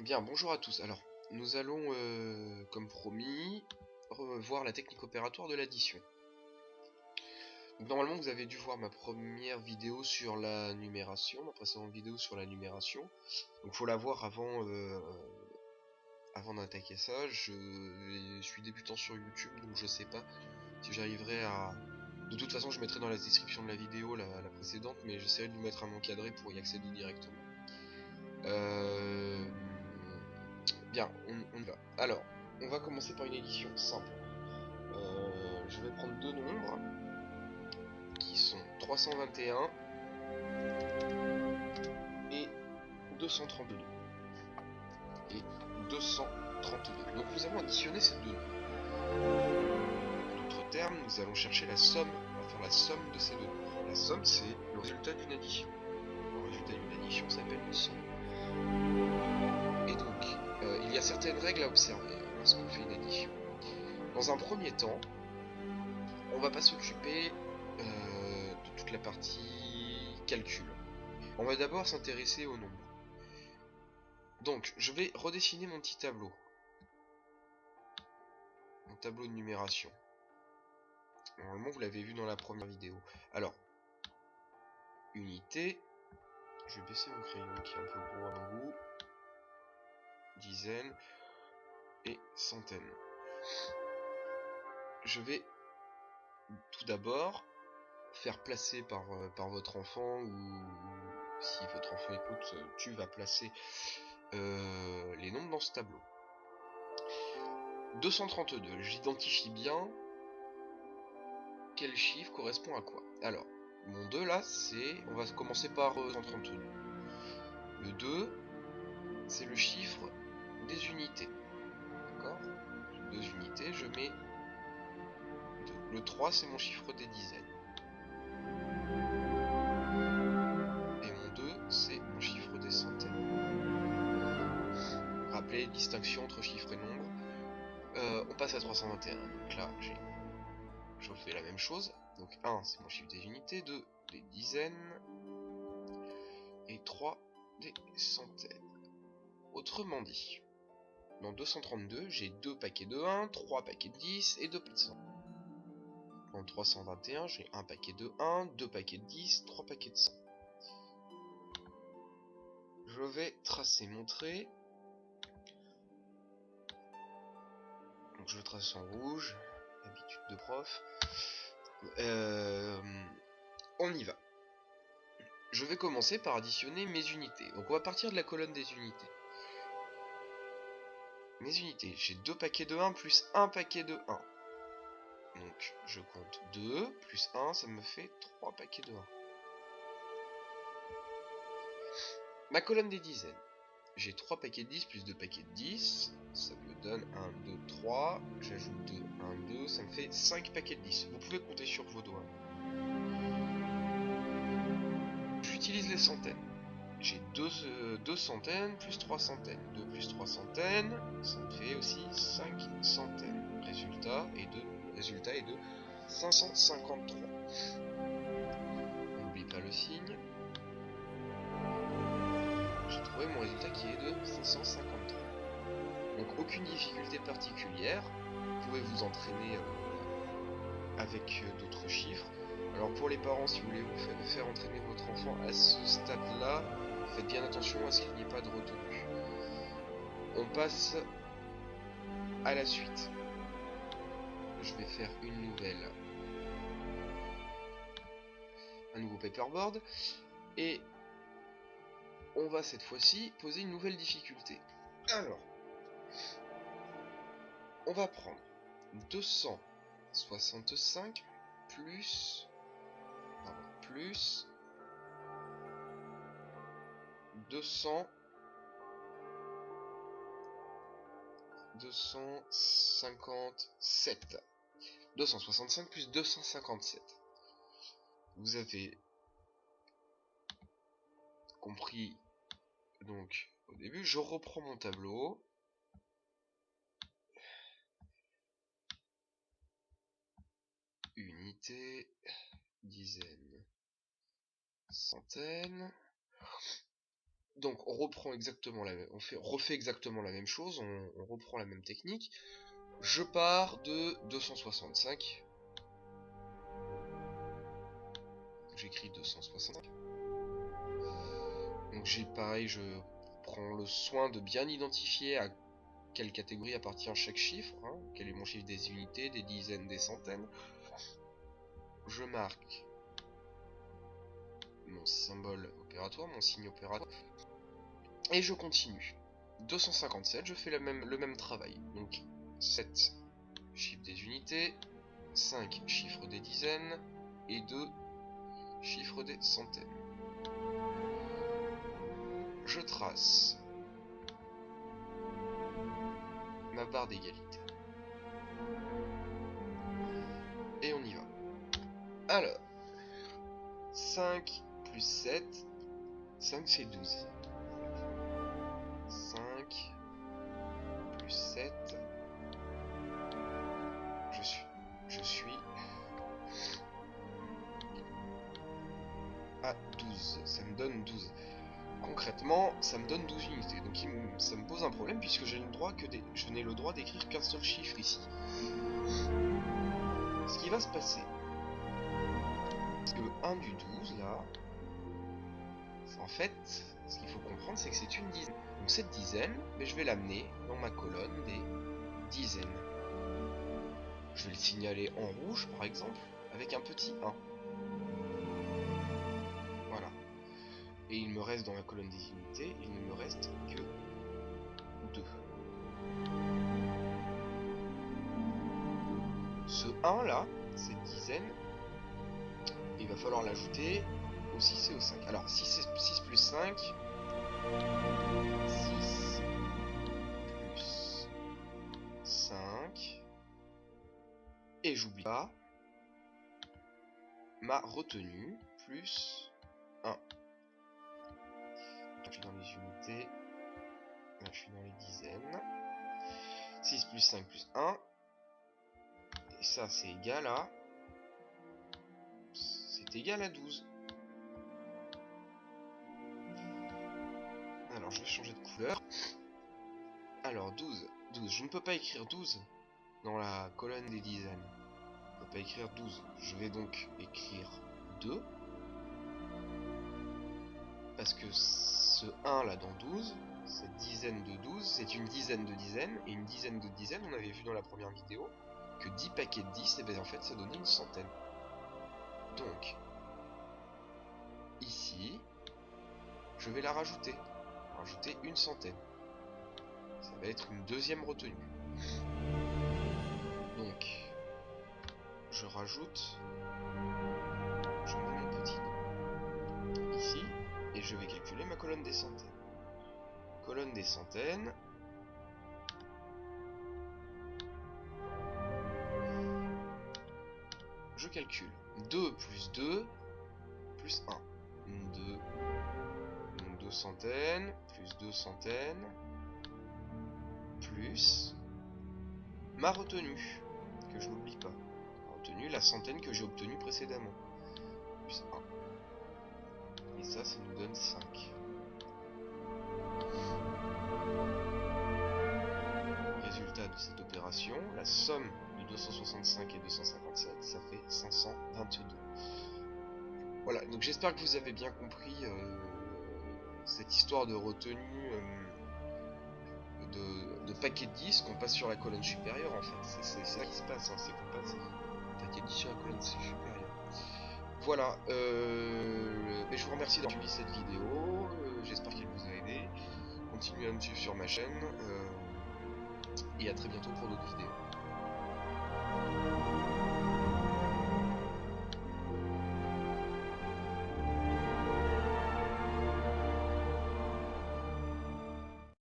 Bien, bonjour à tous. Alors, nous allons, comme promis, revoir la technique opératoire de l'addition. Donc, normalement, vous avez dû voir ma première vidéo sur la numération, ma précédente vidéo sur la numération. Donc, faut la voir avant d'attaquer ça. Je suis débutant sur YouTube, donc je sais pas si j'arriverai à... De toute façon, je mettrai dans la description de la vidéo la précédente, mais j'essaierai de vous mettre un encadré pour y accéder directement. Bien, on y va. Alors, on va commencer par une édition simple. Je vais prendre deux nombres qui sont 321 et 232. Et 232. Donc nous allons additionner ces deux nombres. En d'autres termes, nous allons chercher la somme, on va faire la somme de ces deux nombres. La somme, c'est le résultat d'une addition. Le résultat d'une addition s'appelle une somme. Et donc, il y a certaines règles à observer lorsqu'on fait une addition. Dans un premier temps, on va pas s'occuper de toute la partie calcul. On va d'abord s'intéresser au nombre. Donc, je vais redessiner mon petit tableau. Mon tableau de numération. Normalement, vous l'avez vu dans la première vidéo. Alors, unité. Je vais baisser mon crayon qui est un peu gros à mon goût. Dizaines et centaines. Je vais tout d'abord faire placer par votre enfant, ou si votre enfant écoute, tu vas placer les nombres dans ce tableau. 232, j'identifie bien quel chiffre correspond à quoi. Alors, mon 2 là, c'est... On va commencer par 232. Le 2, c'est le chiffre des unités. D'accord ? 2 unités, je mets 2. Le 3, c'est mon chiffre des dizaines. Et mon 2, c'est mon chiffre des centaines. Rappelez, distinction entre chiffres et nombres. On passe à 321. Donc là, je fais la même chose. Donc 1, c'est mon chiffre des unités. 2, des dizaines. Et 3, des centaines. Autrement dit, dans 232, j'ai 2 paquets de 1, 3 paquets de 10 et 2 paquets de 100. En 321, j'ai 1 paquet de 1, 2 paquets de 10, 3 paquets de 100. Je vais tracer mon trait. Donc je trace en rouge, habitude de prof. On y va. Je vais commencer par additionner mes unités. Donc on va partir de la colonne des unités. Mes unités, j'ai 2 paquets de 1 plus 1 paquet de 1. Donc je compte 2 plus 1, ça me fait 3 paquets de 1. Ma colonne des dizaines. J'ai 3 paquets de 10 plus 2 paquets de 10. Ça me donne 1, 2, 3. J'ajoute 2, 1, 2. Ça me fait 5 paquets de 10. Vous pouvez compter sur vos doigts. J'utilise les centaines. J'ai 2 centaines plus 3 centaines. 2 plus 3 centaines. Ça me fait aussi 5 centaines. Résultat est de 553. On n'oublie pas le signe. J'ai trouvé mon résultat qui est de 553. Donc aucune difficulté particulière. Vous pouvez vous entraîner avec d'autres chiffres. Alors pour les parents, si vous voulez vous faire entraîner votre enfant à ce stade-là, faites bien attention à ce qu'il n'y ait pas de retenue. On passe à la suite. Je vais faire un nouveau paperboard, et on va cette fois-ci poser une nouvelle difficulté. Alors, on va prendre 265 plus 257. 265 plus 257. Vous avez compris donc au début. Je reprends mon tableau. Unité, dizaines, centaines. Donc on reprend exactement refait exactement la même chose, on reprend la même technique. Je pars de 265. J'écris 265. Donc j'ai pareil, je prends le soin de bien identifier à quelle catégorie appartient chaque chiffre, hein, quel est mon chiffre des unités, des dizaines, des centaines. Je marque mon symbole opératoire, mon signe opératoire, et je continue. 257, je fais le même travail. Donc 7 chiffres des unités, 5 chiffres des dizaines, et 2 chiffres des centaines. Je trace ma barre d'égalité. Et on y va. Alors, 5 plus 7, 5 c'est 12. 5 plus 7, je suis à 12, ça me donne 12. Concrètement, ça me donne 12 unités, donc ça me pose un problème puisque je n'ai le droit d'écrire qu'un seul chiffre ici. Ce qui va se passer, c'est que le 1 du 12 là, en fait, ce qu'il faut comprendre, c'est que c'est une dizaine. Donc cette dizaine, mais je vais l'amener dans ma colonne des dizaines. Je vais le signaler en rouge, par exemple, avec un petit 1. Voilà. Et il me reste dans la colonne des unités, il ne me reste que 2. Ce 1 là, cette dizaine, il va falloir l'ajouter au 6 et au 5. Alors, 6 plus 5, 6 plus 5, et j'oublie pas ma retenue, plus 1. Je suis dans les unités, là je suis dans les dizaines. 6 plus 5 plus 1, et ça c'est égal à... C'est égal à 12. Alors je vais changer de couleur. Alors 12, je ne peux pas écrire 12 dans la colonne des dizaines. Je ne peux pas écrire 12. Je vais donc écrire 2. Parce que ce 1 là dans 12, cette dizaine de 12, c'est une dizaine de dizaines. Et une dizaine de dizaines, on avait vu dans la première vidéo que 10 paquets de 10, et bien en fait ça donnait une centaine. Donc, ici, je vais la rajouter. Rajouter une centaine. Ça va être une deuxième retenue. Donc, je rajoute, je mets mon petit nom ici, et je vais calculer ma colonne des centaines. Colonne des centaines. Je calcule. 2 plus 2 plus 1. 2. Donc 2 centaines, plus 2 centaines, plus ma retenue, que je n'oublie pas. Ma retenue, la centaine que j'ai obtenue précédemment. Plus 1. Et ça nous donne 5. Résultat de cette opération, la somme de 265 et 257, ça fait 522. Voilà, donc j'espère que vous avez bien compris cette histoire de retenue de paquet de 10 qu'on passe sur la colonne supérieure en fait. C'est ça qui se passe, hein, c'est qu'on passe paquet de 10 sur la colonne supérieure. Voilà, je vous remercie d'avoir suivi cette vidéo, j'espère qu'elle vous a aidé. Continuez à me suivre sur ma chaîne, et à très bientôt pour d'autres vidéos.